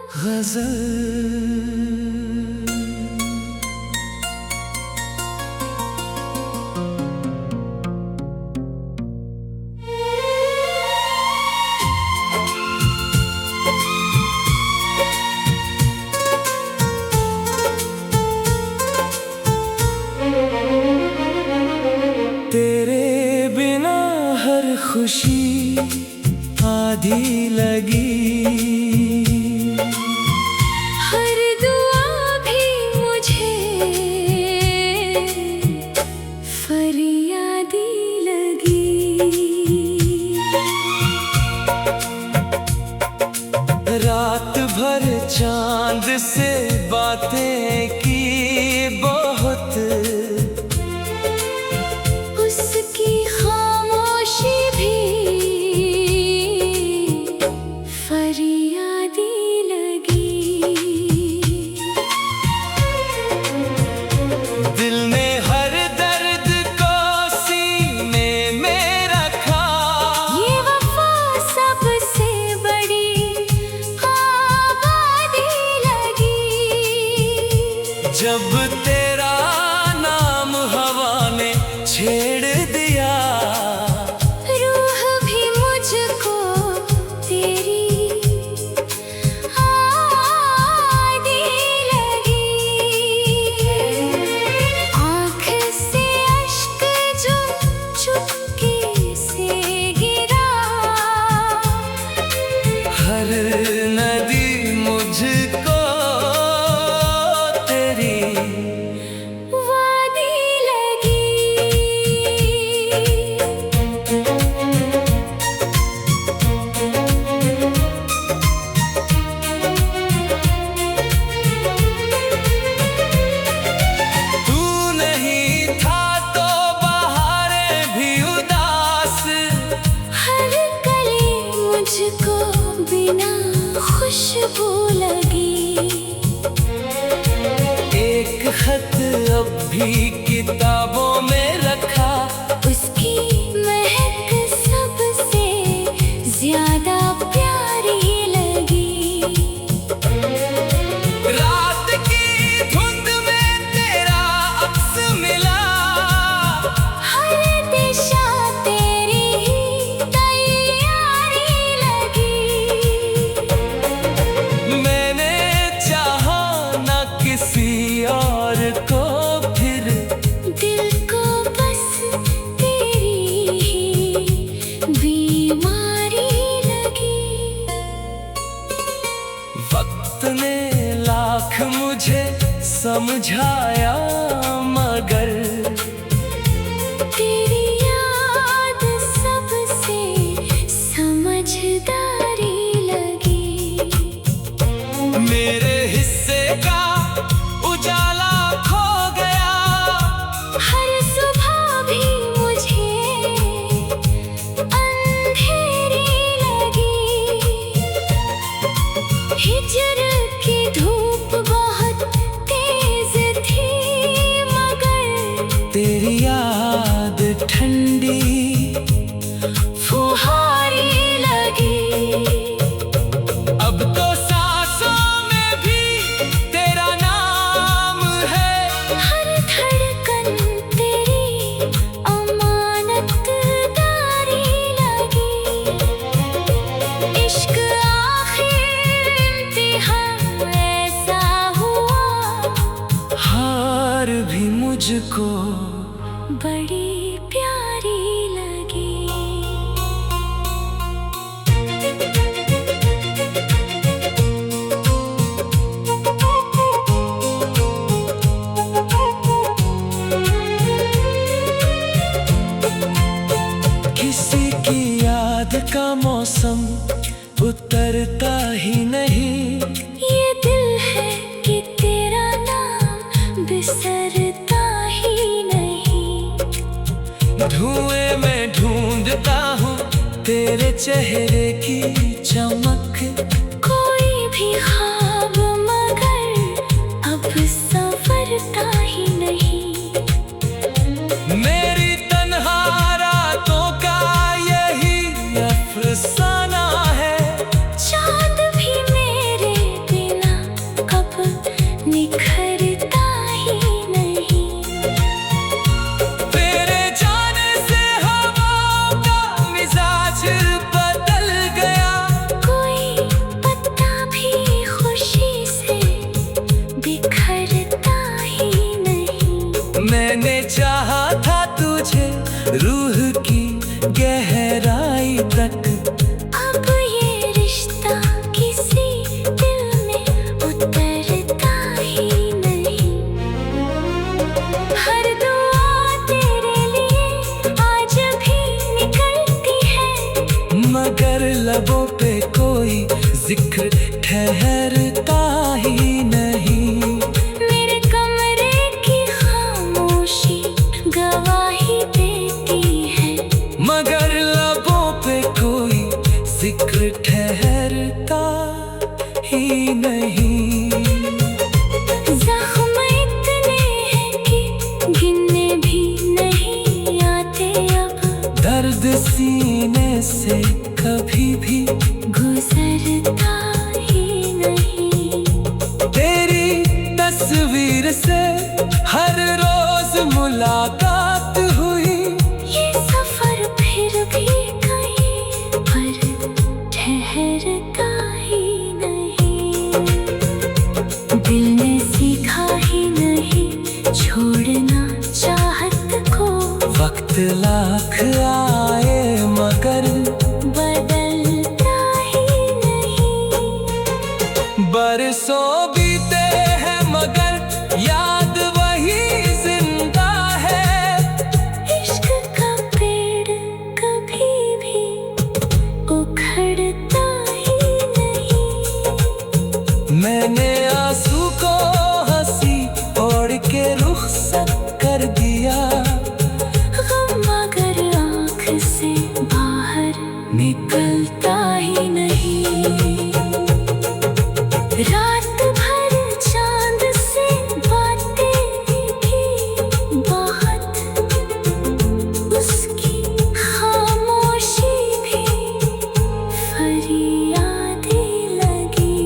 गजल। तेरे बिना हर खुशी आधी लगी, हर दुआ भी मुझे फरियादी लगी। रात भर चांद से बातें की बहुत, उसकी खामोशी भी फरियादी लगी। दिल ने हर दर्द को सीने में रखा, ये वफा सबसे बड़ी आबादी लगी। जब तेरा नाम हवा ने छेड़ दिया, रूह भी मुझको तेरी आदी लगी। आँख से अश्क जो चुपके से गिरा, हर नदी मुझको तेरी वादी लगी। तू नहीं था तो बहारें भी उदास, हर कली मुझको बिना खुशबू लगी। एक खत अब भी किताबों में रखा, उसकी महक सबसे ज्यादा प्यारी लगी। रात की धुंध में तेरा अक्स मिला, हर दिशा तेरी ही तैयारी लगी। मैंने चाहा न किसी और को, फिर दिल को बस तेरी ही बीमारी लगी। वक्त ने लाख मुझे समझाया, मगर तेरी याद सबसे समझदारी लगी। मेरे हिस्से का उजाला खो गया, हर सुबह भी मुझे अंधेरी लगी। हिजर की धूप बहुत तेज थी, मगर तेरी याद ठंडी फुहारी लगी। अब तो सांसों में भी तेरा नाम है, हर धड़कन तेरी अमानतदारी लगी। इश्क आखिर इम्तिहान ऐसा हुआ, हार भी मुझको बड़ी प्यारी लगी। किसी की याद का मौसम उतरता ही नहीं, ये दिल है कि तेरा नाम बिसरता ही नहीं। धुएं में ढूंढता हूँ तेरे चेहरे की चमक, कोई भी ख्वाब मगर अब संवरता ही नहीं। मेरी तन्हा रातों का यही अफसाना है, चांद भी मेरे जिक्र ठहरता ही नहीं। मेरे कमरे की खामोशी गवाही देती है, मगर लबों पे कोई जिक्र ठहरता ही नहीं। जख्म इतने हैं कि गिनने भी नहीं आते अब, दर्द सीने से कभी भी गुजरता ही नहीं। तेरी तस्वीर से हर रोज मुलाकात हुई। ये सफर फिर भी कहीं पर ठहरता ही नहीं। दिल ने सीखा ही नहीं छोड़ना चाहत को, वक्त लाख आए मगर बदलता ही नहीं। बरसों बीते हैं मगर याद वही जिंदा है। इश्क का पेड़ कभी भी उखड़ता ही नहीं। मैंने आंसू को हंसी ओढ़ के रुखसत कर दिया। गम मगर आँख से बाहर निकलता ही नहीं। रात भर चांद से बातें की बहुत, उसकी खामोशी भी फरियादें लगी।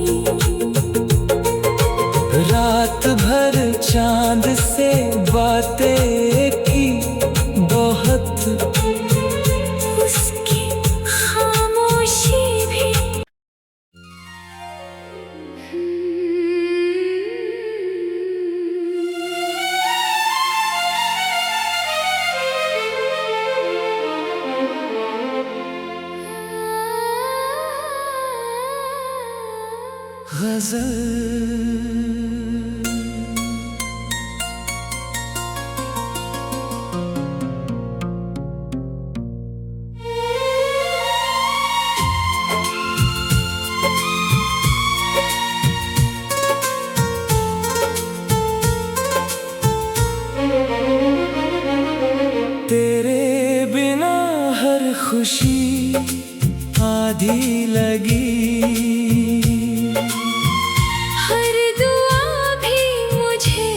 रात भर चांद से बातें की बहुत, उसकी खामोशी भी। गजल। तेरे बिना हर खुशी आधी लगी। हर दुआ भी मुझे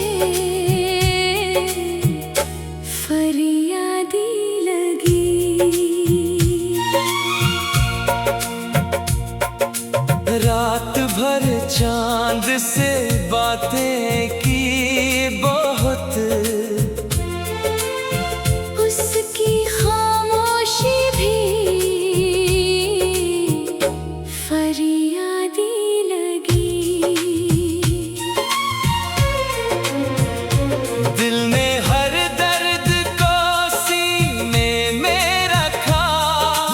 फरियादी लगी। रात भर चांद से बातें की बहुत, उसकी खामोशी भी फरियादी लगी। दिल ने हर दर्द को सीने में रखा।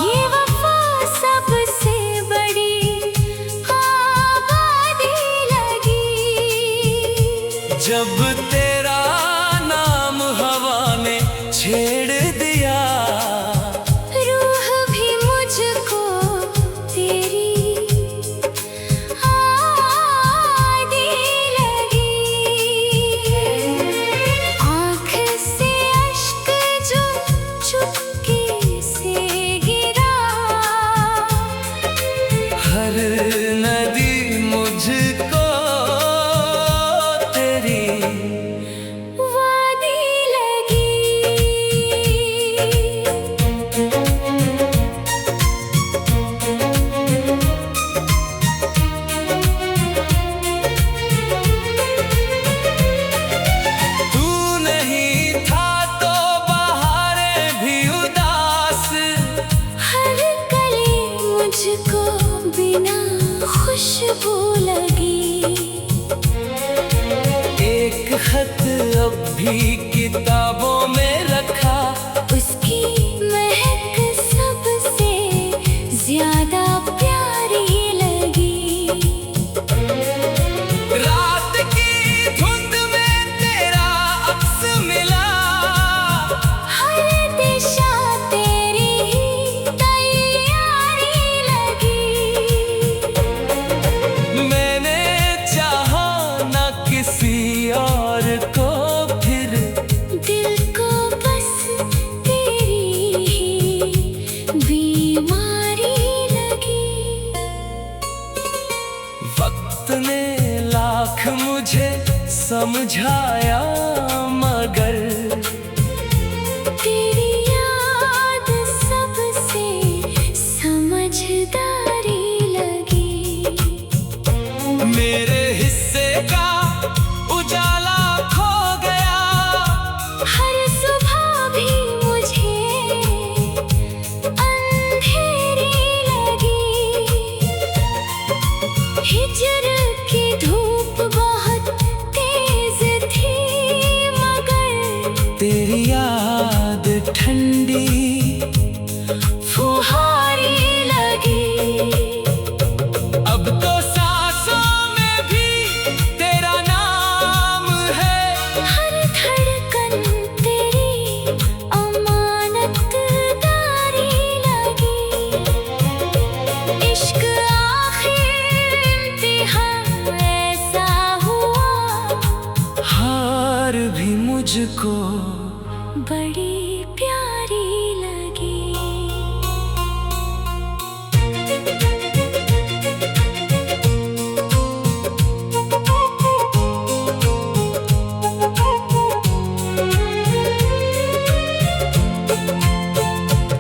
ये वफा सबसे बड़ी आबादी लगी। जब तेरा नाम हवा ने छेड़ दिया, रूह भी मुझको तेरी आदी लगी। आँख से अश्क जो चुपके से गिरा, हर नदी मुझको तेरी वादी लगी। तू नहीं था तो बहारें भी उदास। हर कली मुझको बिना खुशबू लगी। एक खत अब भी किताबों में रखा, उसकी महक सबसे ज्यादा प्यारी लगी। रात की धुंध में तेरा अक्स मिला। हर दिशा तेरी ही तैयारी लगी। ने लाख मुझे समझाया, मगर तेरी याद सबसे समझदारी लगी। मेरे हिस्से का उजाला खो गया, हर सुबह भी मुझे अंधेरी लगी। हिजर की धूप बहुत तेज थी, मगर तेरी याद ठंडी फुहारी लगी। अब तो सांसों में भी तेरा नाम है, हर धड़कन तेरी अमानतदारी लगी। इश्क आखिर इम्तिहान ऐसा हुआ, हार भी मुझको बड़ी प्यारी लगी।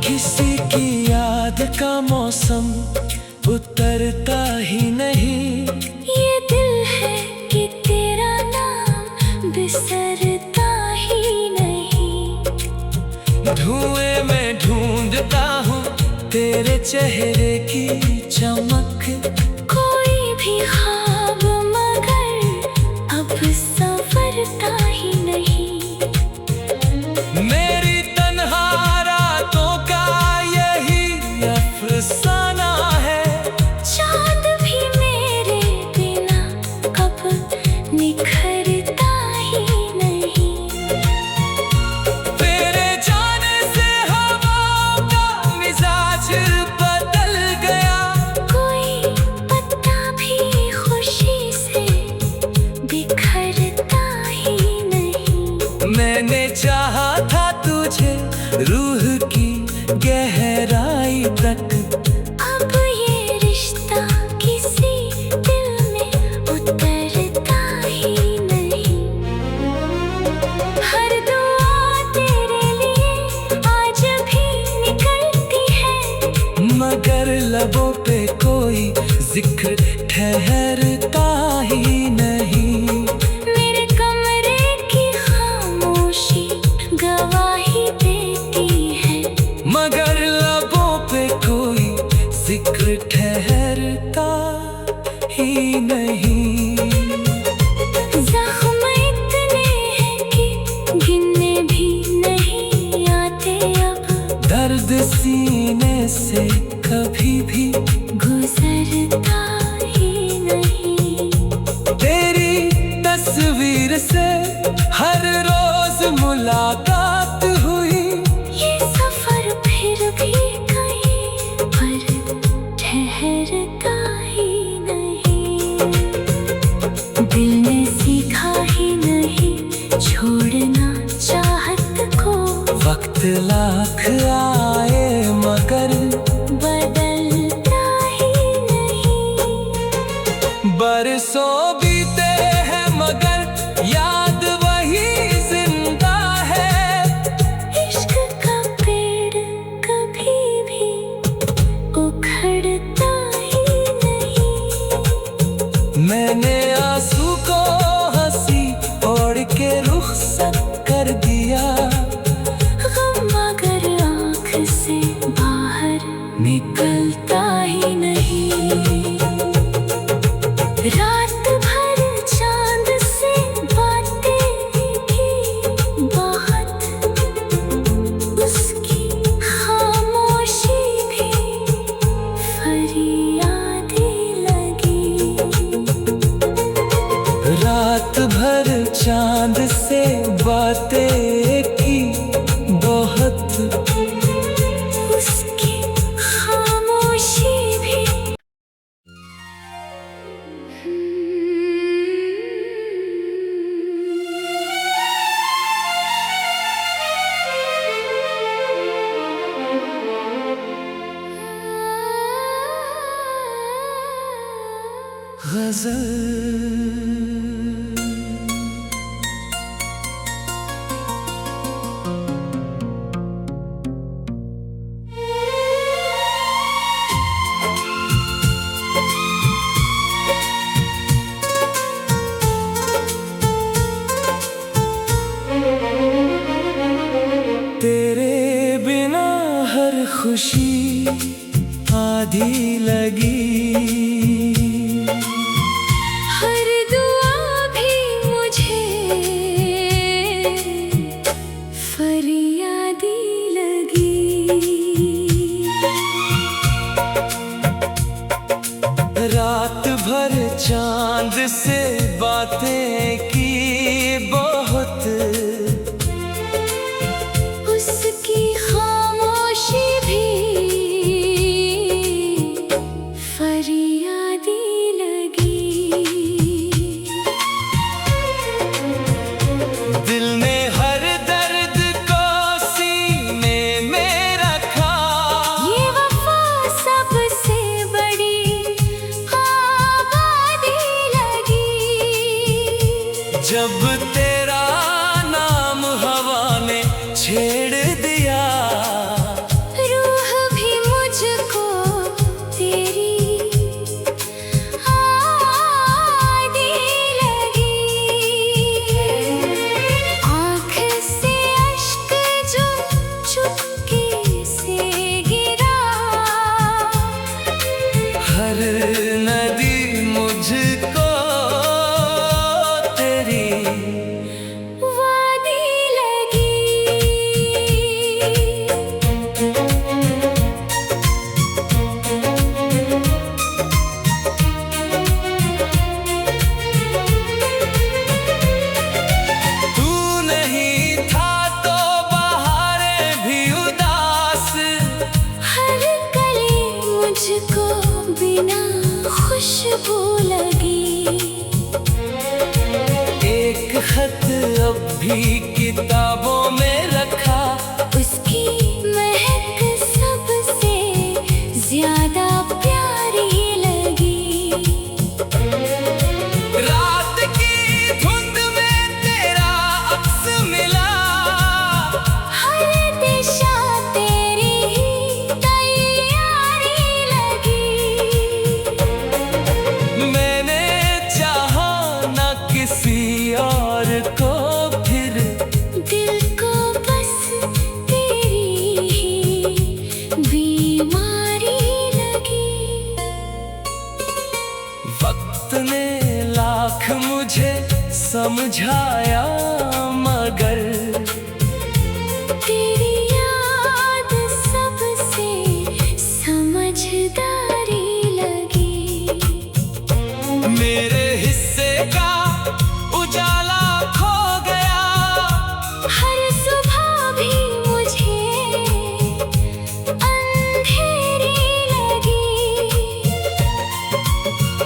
किसी की याद का मौसम उतरता ही नहीं, ये दिल है कि तेरा नाम बिसरता ही नहीं। धुएं में ढूंढता हूँ तेरे चेहरे की चमक, कोई भी ख्वाब मगर अब संवरता ही नहीं। मेरी तन्हा रातों का यही अफसाना है, चांद भी मेरे बिना कब निखरता ही नहीं। तेरे जाने से हवा का मिजाज बदल गया, कोई पत्ता भी खुशी से बिखरता ही नहीं। मैंने चाहा था तुझे रूह की गहराई तक, अब ये रिश्ता किसी दिल में उतरता ही नहीं। हर दुआ तेरे लिए आज भी निकलती है, मगर लबों पे कोई जिक्र ठहरता ही नहीं। मेरे कमरे की खामोशी गवाही देती है, मगर लबों पे कोई जिक्र ठहरता ही नहीं। जख्म इतने हैं कि गिनने भी नहीं आते अब, दर्द सीने से कभी भी गुजरता ही नहीं। तेरी तस्वीर से हर रोज मुलाकात हुई, ये सफर फिर भी कहीं पर ठहरता ही नहीं। दिल ने सीखा ही नहीं छोड़ना चाहत को, वक्त लाख आए मगर बदलता ही नहीं। बरसों बीते हैं मगर याद वही जिंदा है। इश्क का पेड़ कभी भी उखड़ता ही नहीं। मैंने आंसू को हंसी ओढ़ के रुखसत कर दिया, गम मगर आँख से बाहर निकलता ही नहीं। रात भर चांद से बातें की बहुत, उसकी खामोशी भी फरियादें लगी। रात भर चांद से बातें की बहुत, उसकी खामोशी भी गजल। तेरे बिना हर खुशी आधी लगी, हर दुआ भी मुझे फरियादी लगी। रात भर चांद से बातें की बहुत, उसकी खामोशी भी फरियादी लगी। दिल ने हर दर्द को सीने में रखा, ये वफा सबसे बड़ी आबादी लगी। जब तेरा नाम हवा ने छेड़ दिया, रूह भी मुझको तेरी आदी लगी। आँख से अश्क जो चुपके से गिरा, हर नदी मुझको तेरी वादी लगी। तू नहीं था तो बहारें भी उदास, हर कली मुझको बिना खुशबू लगी। एक खत अब भी किताबों में रखा, उसकी महक सबसे ज्यादा प्यारी लगी। रात की धुंध में तेरा अक्स मिला, हर दिशा तेरी ही तैयारी लगी। मैंने चाहा न किसी और को, फिर दिल को बस तेरी ही बीमारी लगी। वक्त ने लाख मुझे समझाया, मगर तेरी याद सबसे समझदारी लगी। मेरे हिस्से का उजाला खो गया, हर सुबह भी मुझे अंधेरी लगी।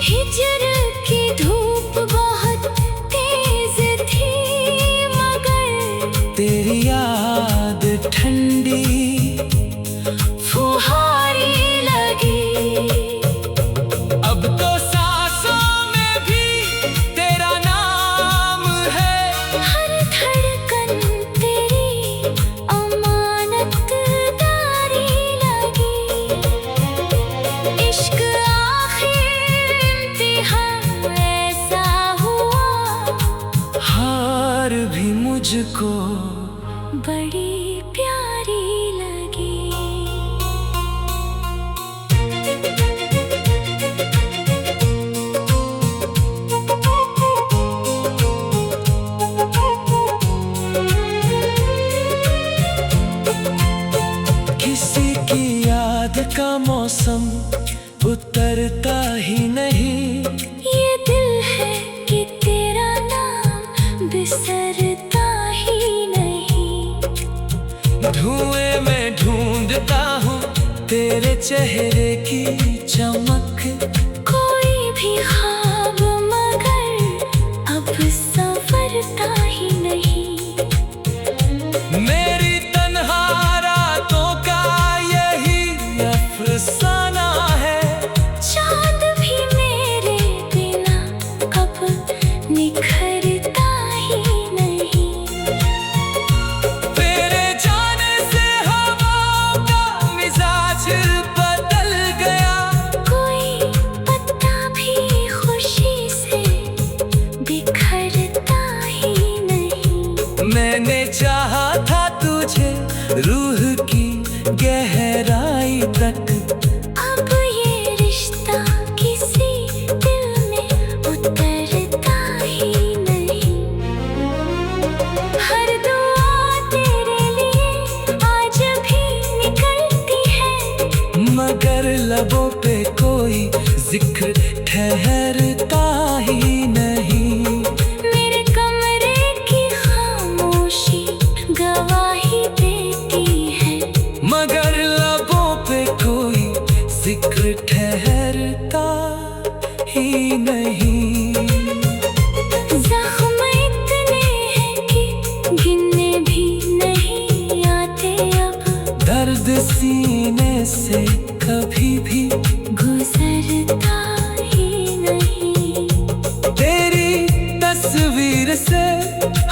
हिजर की धूप बहुत तेज थी, मगर तेरी याद ठंडी फुहारी लगी। अब तो सांसों में भी तेरा नाम है, हर धड़कन तेरी अमानतदारी लगी। इश्क आखिर इम्तिहान ऐसा हुआ, हार भी मुझको बड़ी प्यारी लगी। किसी की याद का मौसम उतरता ही नहीं, ये दिल है कि तेरा नाम बिसरता ही नहीं। धुएं में ढूंढता हूँ तेरे चेहरे की चमक, कोई भी ख्वाब मगर अब संवरता ही नहीं। मेरी तन्हा रातों का यही अफसाना है, चांद भी मेरे बिन मैंने चाहा था तुझे रूह की गहराई तक। अब ये रिश्ता किसी दिल में उतरता ही नहीं। हर दुआ तेरे लिए आज भी निकलती है, मगर लबों पे कोई जिक्र ठहरता ही नहीं। मेरे कमरे की खामोशी गवाही देती है, मगर लबों पे कोई जिक्र ठहरता ही नहीं। जख्म इतने हैं कि गिनने भी नहीं आते अब, दर्द सीने से कभी भी गुजरता ही नहीं। तेरी तस्वीर से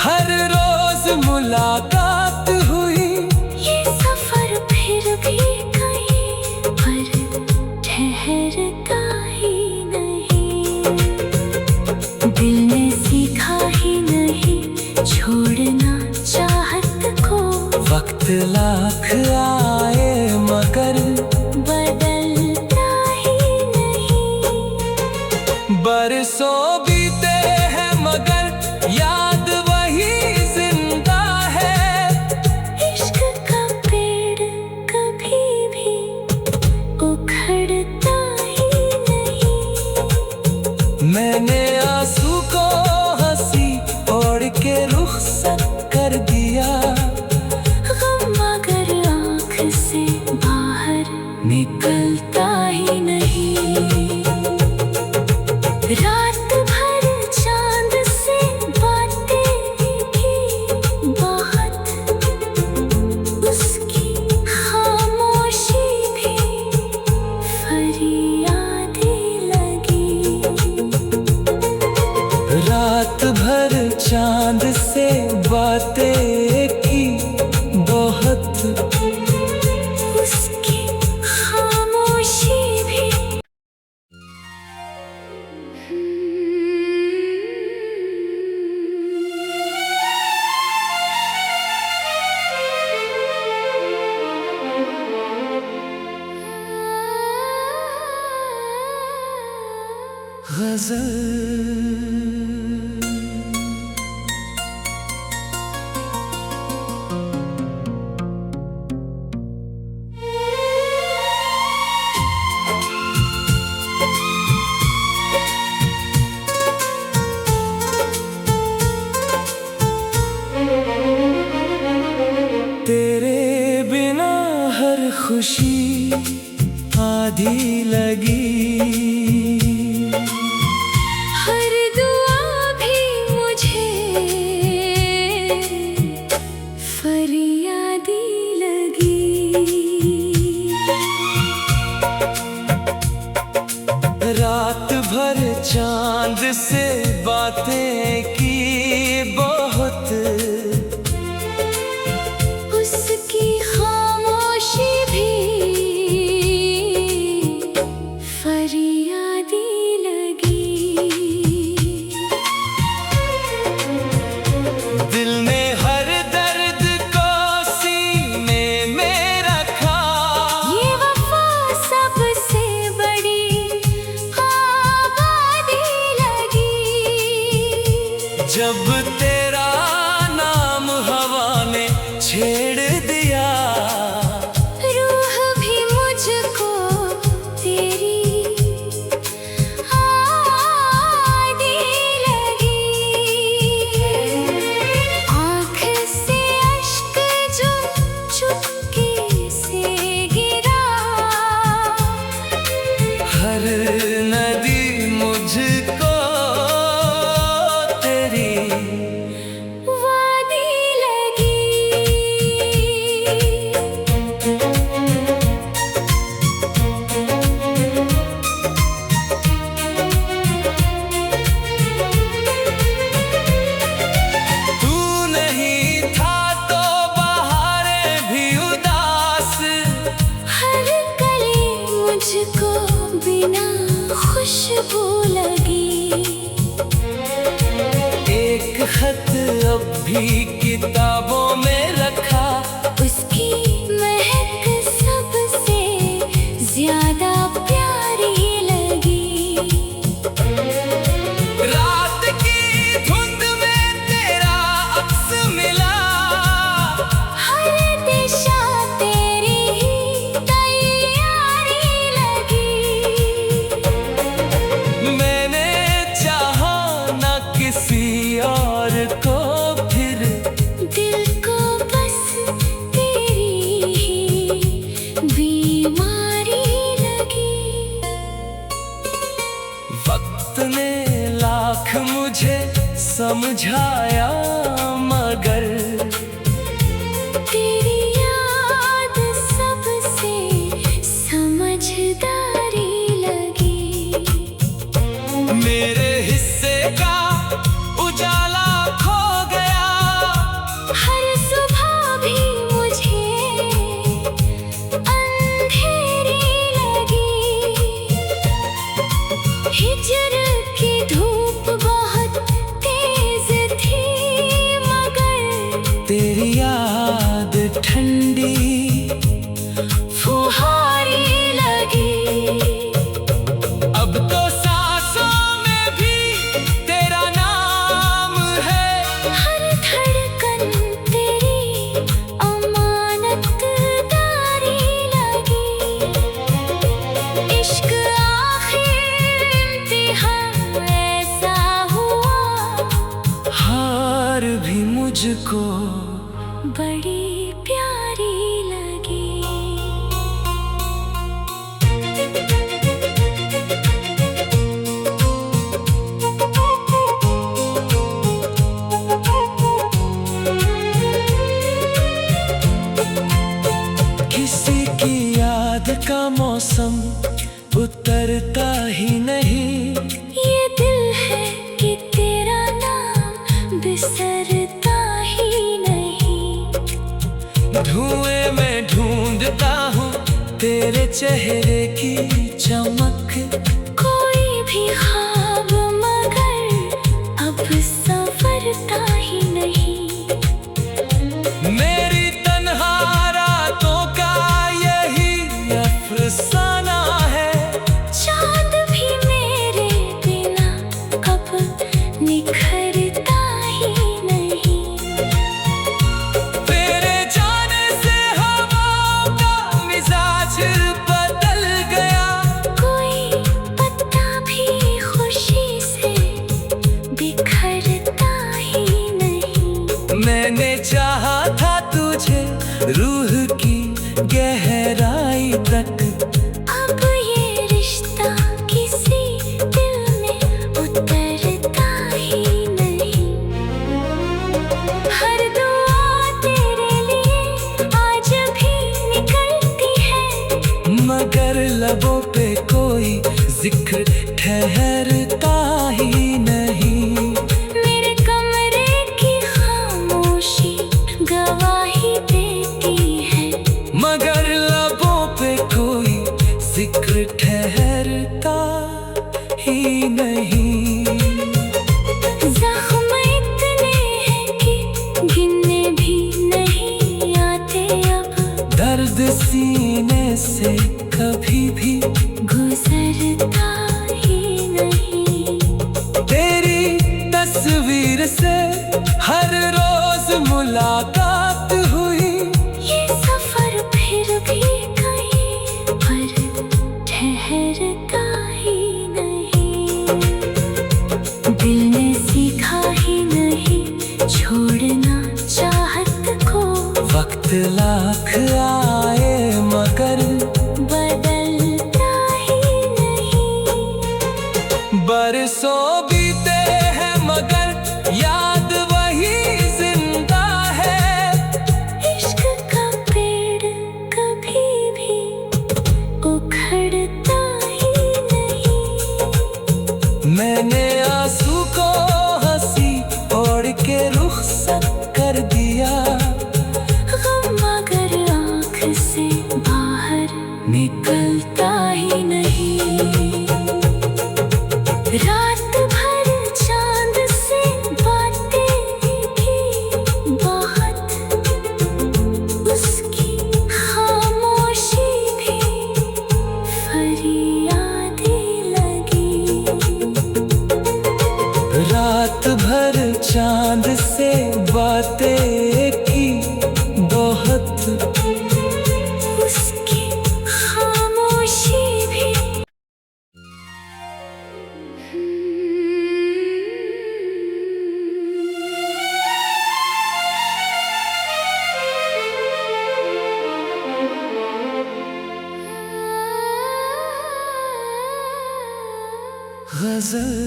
हर रोज मुलाकात हुई। ये सफर फिर भी कहीं पर ठहरता ही नहीं। दिल ने सीखा ही नहीं छोड़ना चाहत को, वक्त लाख आए मगर बदलता ही नहीं। बरसों बीते हैं मगर याद वही जिंदा है। इश्क का पेड़ कभी भी उखड़ता ही नहीं। मैंने आंसू को हंसी ओढ़ के रुखसत कर दिया, गम मगर आँख से बाहर निकलता ही नहीं। रात भर चांद से बातें की बहुत, उसकी खामोशी भी फरियादें लगी। रात भर चांद से बातें की बहुत, उसकी खामोशी भी। गज़ल। तेरे बिना हर खुशी आधी लगी। हर दुआ भी मुझे फरियादी लगी। रात भर चांद से बातें की बहुत, उसकी खामोशी भी फरियादी लगी। दिल ने हर दर्द को सीने में रखा। ये वफा सबसे बड़ी आबादी लगी। जब तेरा नाम हवा ने छेड़ दिया, रूह भी मुझको तेरी आदी लगी। आँख से अश्क जो चुपके से गिरा, हर नदी मुझको तेरी वादी लगी। तू नहीं था तो बहारें भी उदास। हर कली मुझको बिना खुशबू लगी। एक खत अब भी भी किताबों में रखा। उसकी महक सबसे ज्यादा प्यारी लगी। रात की धुंध में तेरा अक्स मिला, हर दिशा तेरी ही तैयारी लगी। मैंने चाहा ना किसी और को, फिर दिल को बस तेरी ही बीमारी लगी। वक्त ने लाख मुझे समझाया, मगर तेरी याद सबसे समझदारी लगी। मेरे हिस्से का उजाला खो गया। हर सुबह भी मुझे अंधेरी लगी। हिजर की धूप बहुत तेज थी, मगर तेरी याद ठंडी फुहारी लगी। अब तो सांसों में भी तेरा नाम है। हर धड़कन तेरी अमानतदारी लगी। इश्क आखिर इम्तिहान ऐसा हुआ, हार भी मुझको बड़ी प्यारी लगी। किसी की याद का मौसम उतरता ही नहीं। ये दिल है कि तेरा नाम बिसरता ही नहीं। धुएं में ढूंढता हूँ तेरे चेहरे की चमक। कोई भी ख्वाब मगर अब संवरता ही नहीं। मेरी तन्हा रातों का यही अफसाना है। चांद भी मेरे बिना अब निखरता ही नहीं। तेरे जाने से हवाओं का मिजाज बदल गया। कोई पत्ता भी खुशी से बिखरता ही नहीं। मैंने चाहा था तुझे रूह की गहराई तक। अब ये रिश्ता किसी दिल में उतरता ही नहीं। हर दुआ तेरे लिए आज भी निकलती है, मगर लबों पे कोई जिक्र ठहरता ही नहीं। मेरे कमरे की खामोशी गवाही देती है, मगर लबों पे कोई जिक्र ठहरता ही नहीं। जख्म इतने हैं कि गिनने भी नहीं आते अब। दर्द सीने से कभी भी गुजरता ही नहीं। तेरी तस्वीर से हर रोज मुलाकात हुई। ये सफर फिर भी कहीं पर ठहरता ही नहीं। दिल ने सीखा ही नहीं छोड़ना चाहत को। वक्त लाख आए मगर बदलता ही नहीं। बरसों बीते हैं मगर याद वही जिंदा है। इश्क का पेड़ कभी भी उखड़ता ही नहीं। मैंने आंसू को हंसी ओढ़ के रुखसत कर दिया। गम मगर आँख से बाहर निकलता ही नहीं। रात भर चांद से बातें की, रात भर चांद से बातें की बहुत, उसकी खामोशी भी। गजल।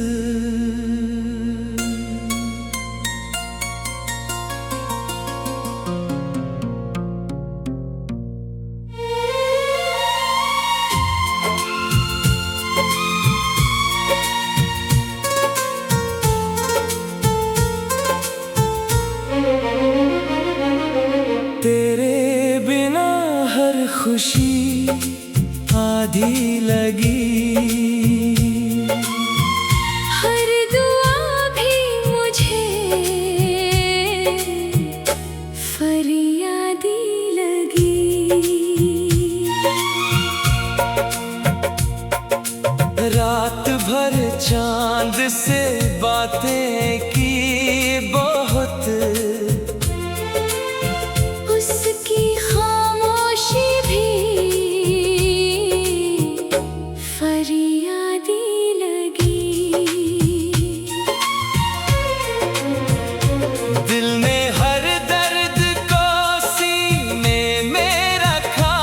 तेरे बिना हर खुशी आधी लगी, हर दुआ भी मुझे फरियादी लगी। रात भर चांद से बातें की बहुत, उसकी खामोशी भी फरियादी लगी। दिल ने हर दर्द को सीने में रखा,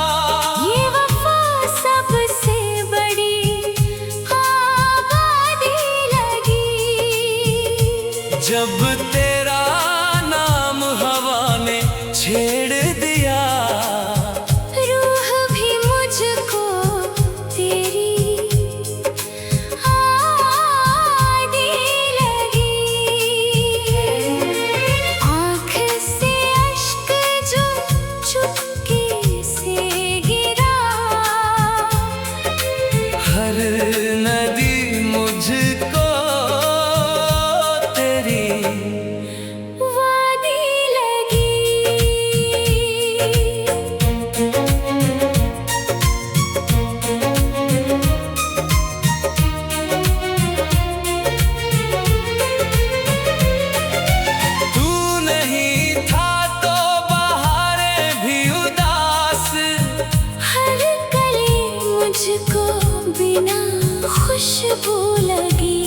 ये वफा सबसे बड़ी आबादी लगी। जब तेरा नाम हवा ने छेड़ दिया, रूह भी मुझको तेरी आदी लगी। आँख से अश्क जो चुपके से गिरा, हर नदी मुझको तेरी वादी लगी। तू नहीं था तो बहारें भी उदास, हर कली मुझको बिना खुशबू लगी।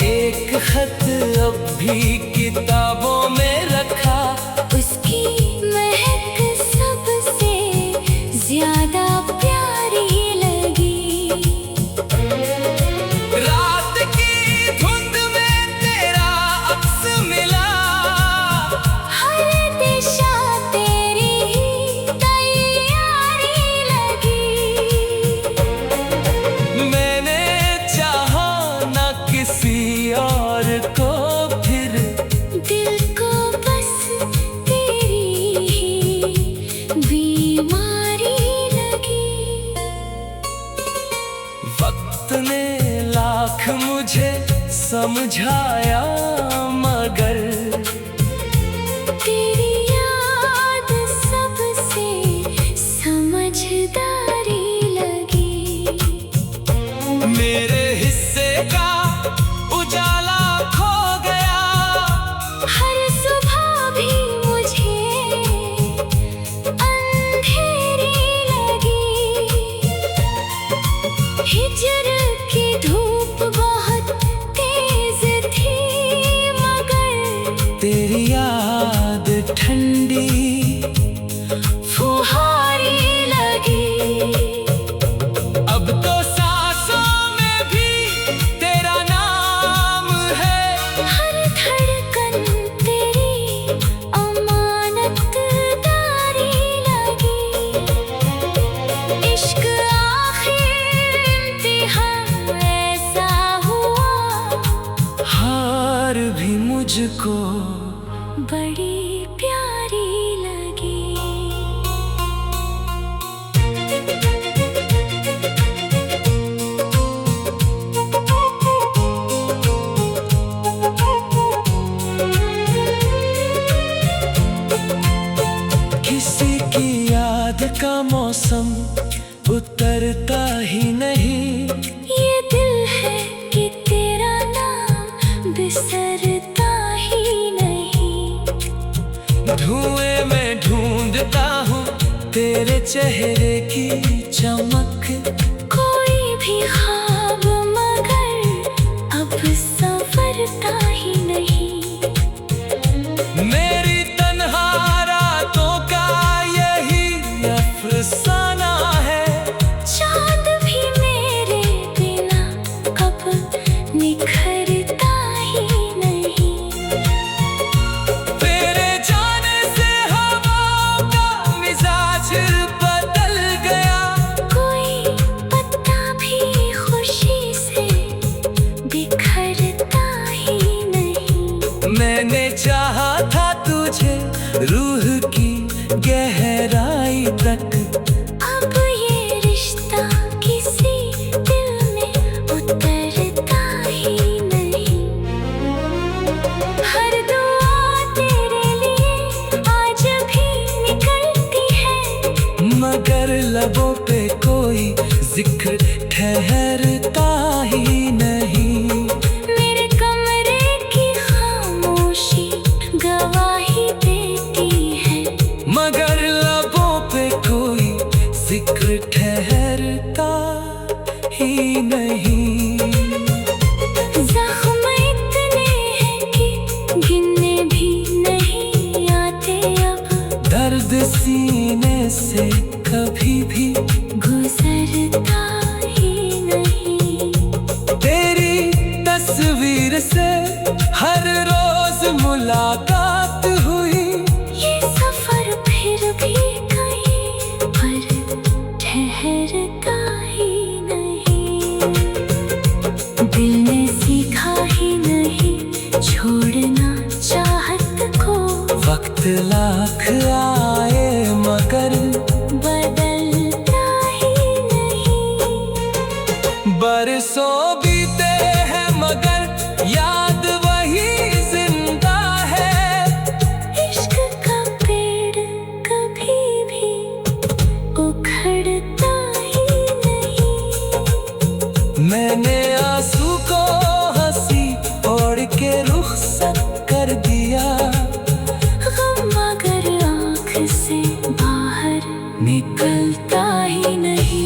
एक खत अब भी किताबों में रखा, उसकी महक सबसे ज्यादा प्यारी लगी। रात की धुंध में तेरा अक्स मिला, हर दिशा तेरी ही तैयारी लगी। मैंने चाहा न किसी और को, फिर दिल को बस तेरी ही बीमारी लगी। वक्त ने लाख मुझे समझाया, मगर तेरी याद सबसे समझदारी लगी। मेरे हिस्से का उजाला खो गया, हर सुबह भी मुझे अंधेरी लगी। हिजर की धूप बहुत तेज थी, मगर तेरी याद ठंडी फुहारी लगी। अब तो सांसों में भी तेरा नाम है, हर धड़कन तेरी अमानतदारी लगी। इश्क आखिर इम्तिहान ऐसा हुआ, हार भी मुझको बड़ी प्यारी लगी। किसी की याद का मौसम उतरता ही नहीं, ये दिल है कि तेरा नाम तेरे चेहरे की चमक, कोई भी ख्वाब मगर अब संवरता ही नहीं। मेरी तन्हा रातों का यही अफसाना है, चाँद भी मेरे बिना अब निखरता ही नहीं। तेरे जाने से हवा का मिजाज बदल गया, कोई पत्ता भी खुशी से बिखरता ही नहीं। मैंने चाहा था तुझे रूह की गहराई तक, अब ये रिश्ता किसी दिल में उतरता ही नहीं। हर दुआ तेरे लिए आज भी निकलती है, मगर लबों पे कोई जिक्र ठहरता ही नहीं। मेरे कमरे की खामोशी गवाही देती है, मगर लबों पे कोई जिक्र ठहरता ही नहीं। जख्म इतने हैं कि गिनने भी नहीं आते अब, दर्द सीने से कभी भी गुजरता ही नहीं। तेरी तस्वीर से हर रोज मुलाकात हुई, ये सफर फिर भी कहीं पर ठहरता ही नहीं। दिल ने सीखा ही नहीं छोड़ना चाहत को, वक्त लाख आए मगर बदलता ही नहीं। बरसों बीते हैं मगर याद वही जिंदा है। इश्क का पेड़ कभी भी उखड़ता ही नहीं। मैंने आंसू को हंसी ओढ़ के रुखसत कर दिया, गम मगर आँख से बाहर निकलता ही नहीं।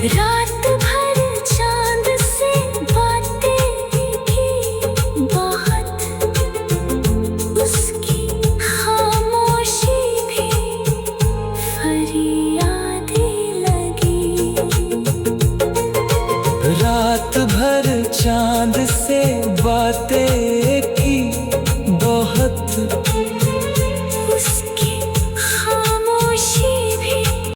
रात भर चांद से बातें की बहुत, उसकी खामोशी भी फरियाद लगी। रात भर चांद से बातें